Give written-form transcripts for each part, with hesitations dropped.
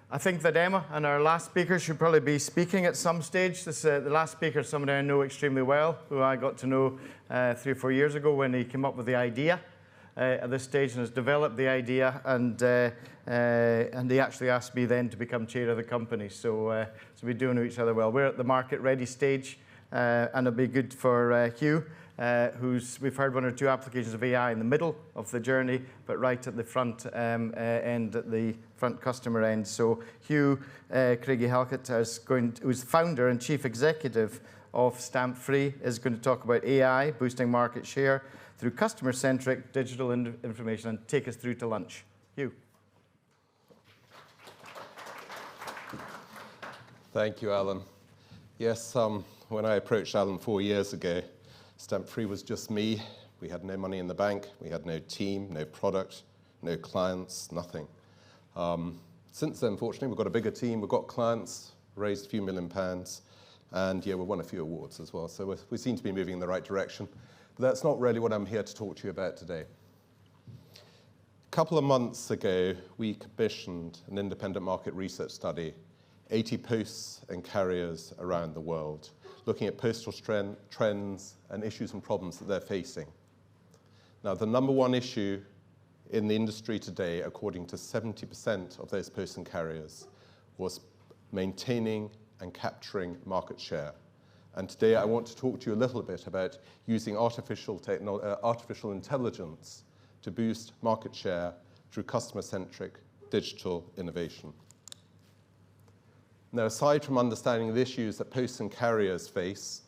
I think that Emma and our last speaker should probably be speaking at some stage. The last speaker is somebody I know extremely well, who I got to know 3 or 4 years ago when he came up with the idea at this stage and has developed the idea, and he actually asked me then to become chair of the company. So we do know each other well. We're at the market ready stage, and it'll be good for Hugh, we've heard 1 or 2 applications of AI in the middle of the journey, but right at the front end, at the front customer end. So Hugh, Craigie Halkett, who's founder and chief executive of Stamp Free, is going to talk about AI boosting market share through customer-centric digital information, and take us through to lunch. Hugh. Thank you, Alan. Yes, when I approached Alan 4 years ago, Stamp Free was just me. We had no money in the bank. We had no team, no product, no clients, nothing. Since then, fortunately, we've got a bigger team. We've got clients, raised a few £1 million, and yeah, we won a few awards as well. So we seem to be moving in the right direction. But that's not really what I'm here to talk to you about today. A couple of months ago, we commissioned an independent market research study, 80 posts and carriers around the world, looking at postal trends and issues and problems that they're facing. Now, the #1 issue in the industry today, according to 70% of those posts and carriers, was maintaining and capturing market share. And today I want to talk to you a little bit about using artificial intelligence to boost market share through customer-centric digital innovation. Now, aside from understanding the issues that posts and carriers face,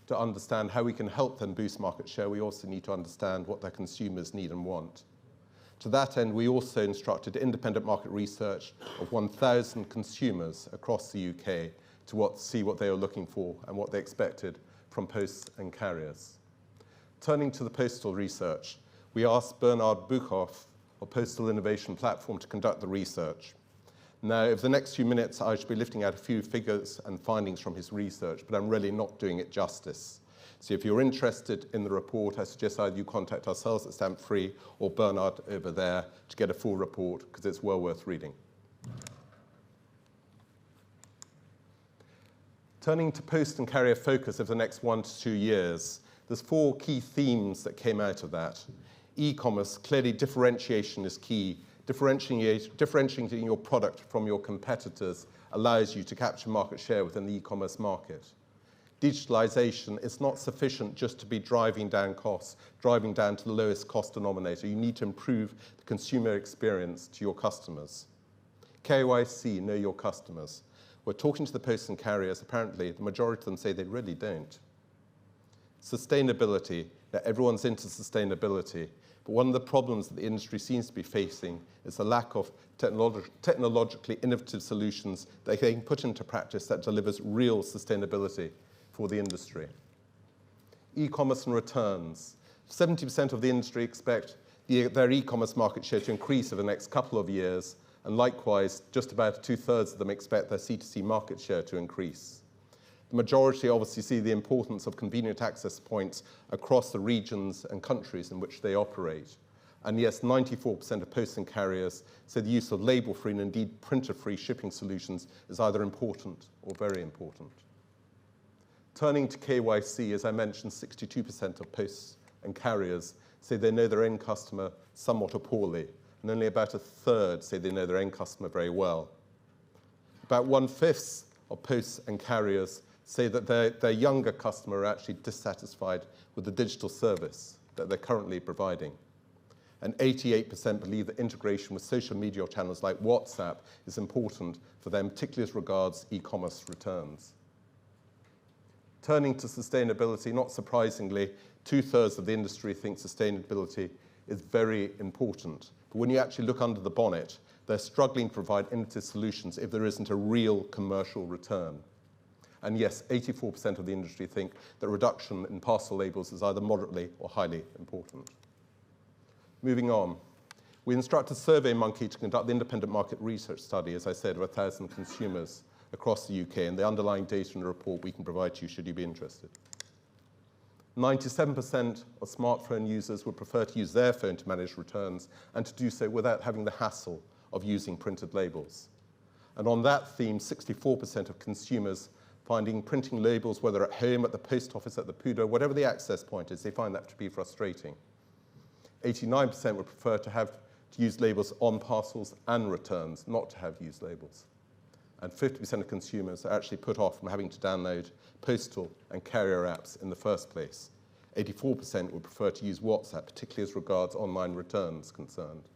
to understand how we can help them boost market share, we also need to understand what their consumers need and want. To that end, we also instructed independent market research of 1,000 consumers across the UK to see what they were looking for and what they expected from posts and carriers. Turning to the postal research, we asked Bernard Buchhoff of Postal Innovation Platform to conduct the research. Now, over the next few minutes, I should be lifting out a few figures and findings from his research, but I'm really not doing it justice. So if you're interested in the report, I suggest either you contact ourselves at Stamp Free or Bernard over there to get a full report, because it's well worth reading. Turning to post and carrier focus over the next 1 to 2 years, there's 4 key themes that came out of that. E-commerce, clearly differentiation is key. Differentiating your product from your competitors allows you to capture market share within the e-commerce market. Digitalization is not sufficient just to be driving down costs, driving down to the lowest cost denominator. You need to improve the consumer experience to your customers. KYC, know your customers. We're talking to the posts and carriers. Apparently, the majority of them say they really don't. Sustainability. Now, everyone's into sustainability. But one of the problems that the industry seems to be facing is the lack of technologically innovative solutions that they can put into practice that delivers real sustainability for the industry. E-commerce and returns. 70% of the industry expect their e-commerce market share to increase over the next couple of years, and likewise, just about 2/3 of them expect their C2C market share to increase. The majority obviously see the importance of convenient access points across the regions and countries in which they operate. And yes, 94% of posts and carriers say the use of label-free and indeed printer-free shipping solutions is either important or very important. Turning to KYC, as I mentioned, 62% of posts and carriers say they know their end customer somewhat or poorly, and only about 1/3 say they know their end customer very well. About 1/5 of posts and carriers say that their younger customer are actually dissatisfied with the digital service that they're currently providing. And 88% believe that integration with social media channels like WhatsApp is important for them, particularly as regards e-commerce returns. Turning to sustainability, not surprisingly, 2/3 of the industry think sustainability is very important. But when you actually look under the bonnet, they're struggling to provide innovative solutions if there isn't a real commercial return. And yes, 84% of the industry think that reduction in parcel labels is either moderately or highly important. Moving on, we instructed SurveyMonkey to conduct the independent market research study, as I said, of 1,000 consumers across the UK, and the underlying data in the report we can provide to you should you be interested. 97% of smartphone users would prefer to use their phone to manage returns and to do so without having the hassle of using printed labels. And on that theme, 64% of consumers finding printing labels, whether at home, at the post office, at the PUDO, whatever the access point is, they find that to be frustrating. 89% would prefer to use labels on parcels and returns, not to have used labels. And 50% of consumers are actually put off from having to download postal and carrier apps in the first place. 84% would prefer to use WhatsApp, particularly as regards online returns concerned.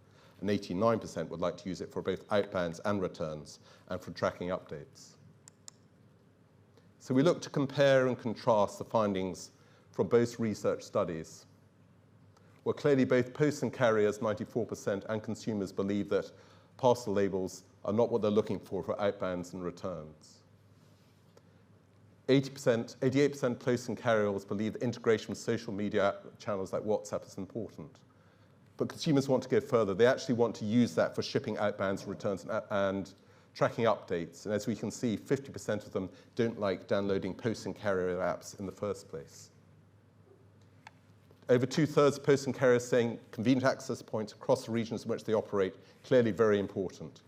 And 89% would like to use it for both outbounds and returns, and for tracking updates. So we look to compare and contrast the findings from both research studies. Well, clearly both posts and carriers, 94%, and consumers believe that parcel labels are not what they're looking for outbounds and returns. 88% posts and carriers believe that integration with social media channels like WhatsApp is important. But consumers want to go further. They actually want to use that for shipping outbounds and returns and tracking updates. And as we can see, 50% of them don't like downloading post and carrier apps in the first place. Over 2/3 of post and carriers saying convenient access points across the regions in which they operate, clearly very important.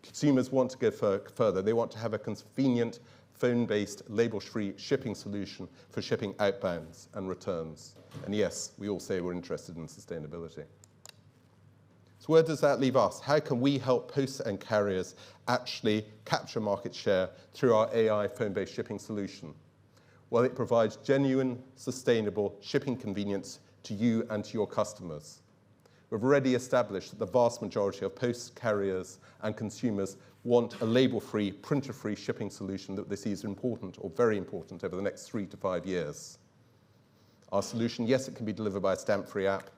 Consumers want to go further. They want to have a convenient, phone-based, label-free shipping solution for shipping outbounds and returns. And yes, we all say we're interested in sustainability. So where does that leave us? How can we help posts and carriers actually capture market share through our AI phone-based shipping solution? Well, it provides genuine, sustainable shipping convenience to you and to your customers. We've already established that the vast majority of post carriers and consumers want a label-free, printer-free shipping solution that they see as important or very important over the next 3 to 5 years. Our solution, yes, it can be delivered by a stamp-free app.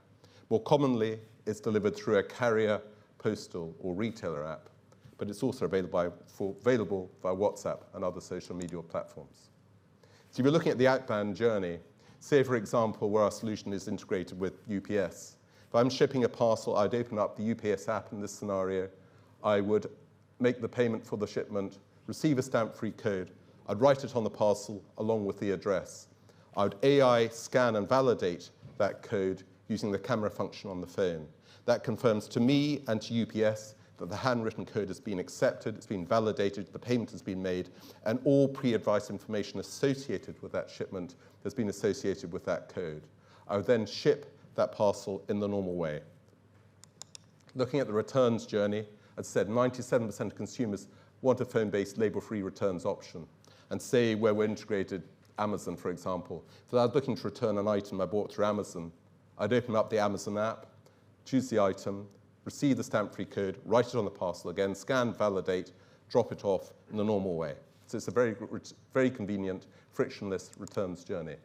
More commonly, it's delivered through a carrier, postal, or retailer app, but it's also available via WhatsApp and other social media platforms. So if you're looking at the outbound journey, say, for example, where our solution is integrated with UPS. If I'm shipping a parcel, I'd open up the UPS app in this scenario. I would make the payment for the shipment, receive a stamp-free code. I'd write it on the parcel along with the address. I would AI scan and validate that code using the camera function on the phone. That confirms to me and to UPS that the handwritten code has been accepted, it's been validated, the payment has been made, and all pre-advice information associated with that shipment has been associated with that code. I would then ship that parcel in the normal way. Looking at the returns journey, as I said, 97% of consumers want a phone-based label-free returns option. And say where we're integrated, Amazon, for example. If I was looking to return an item I bought through Amazon, I'd open up the Amazon app, choose the item, receive the stamp-free code, write it on the parcel again, scan, validate, drop it off in the normal way. So it's a very convenient, frictionless returns journey.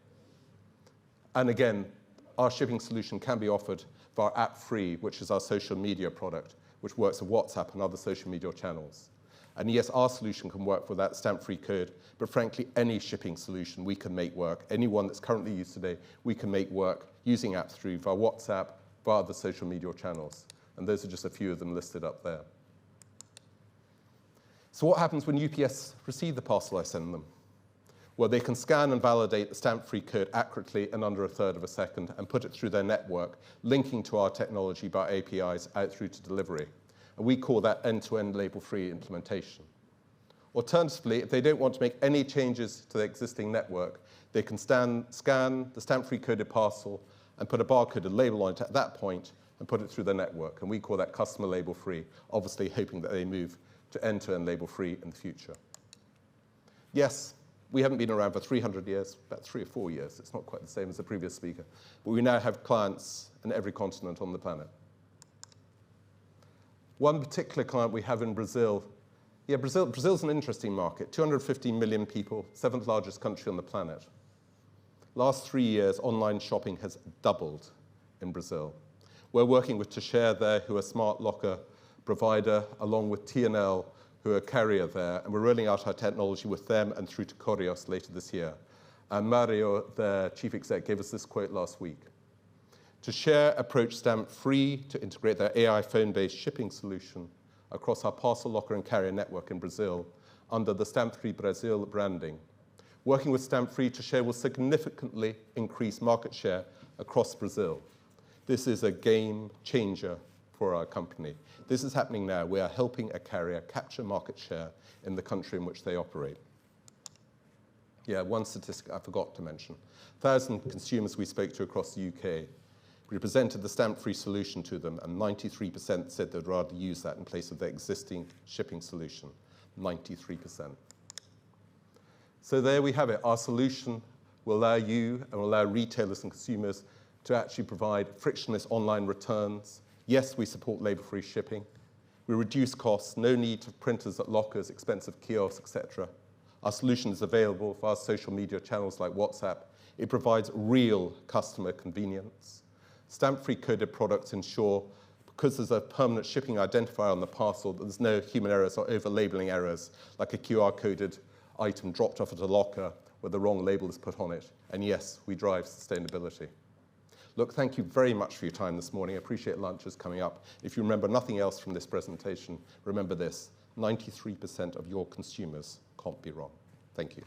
And again, our shipping solution can be offered via app-free, which is our social media product, which works with WhatsApp and other social media channels. And yes, our solution can work with that stamp-free code, but frankly, any shipping solution we can make work, any one that's currently used today, we can make work using apps through via WhatsApp, via the social media channels. And those are just a few of them listed up there. So what happens when UPS receive the parcel I send them? Well, they can scan and validate the stamp-free code accurately in under 1/3 of a second and put it through their network, linking to our technology by APIs out through to delivery. And we call that end-to-end label-free implementation. Alternatively, if they don't want to make any changes to the existing network, they can scan the stamp-free coded parcel and put a barcoded label on it at that point and put it through their network. And we call that customer label-free, obviously hoping that they move to end-to-end label-free in the future. Yes, we haven't been around for 300 years, about 3 or 4 years. It's not quite the same as the previous speaker. But we now have clients in every continent on the planet. One particular client we have in Brazil. Yeah, Brazil's an interesting market. 250 million people, 7th largest country on the planet. Last 3 years, online shopping has doubled in Brazil. We're working with Teixeira there, who are a smart locker provider, along with TNL, who are a carrier there, and we're rolling out our technology with them and through to Correios later this year. And Mario, their chief exec, gave us this quote last week. Teixeira approached stamp-free to integrate their AI phone-based shipping solution across our parcel locker and carrier network in Brazil under the Stamp-Free Brazil branding. Working with Stamp-Free, Teixeira will significantly increase market share across Brazil. This is a game changer for for our company. This is happening now. We are helping a carrier capture market share in the country in which they operate. Yeah, one statistic I forgot to mention. 1,000 consumers we spoke to across the UK. We presented the stamp-free solution to them, and 93% said they'd rather use that in place of their existing shipping solution. 93%. So there we have it. Our solution will allow you and will allow retailers and consumers to actually provide frictionless online returns. Yes, we support labor-free shipping. We reduce costs, no need for printers at lockers, expensive kiosks, etc. Our solution is available via social media channels like WhatsApp. It provides real customer convenience. Stamp-free coded products ensure, because there's a permanent shipping identifier on the parcel, that there's no human errors or over-labeling errors, like a QR-coded item dropped off at a locker where the wrong label is put on it. And yes, we drive sustainability. Look, thank you very much for your time this morning. I appreciate lunch is coming up. If you remember nothing else from this presentation, remember this: 93% of your consumers can't be wrong. Thank you.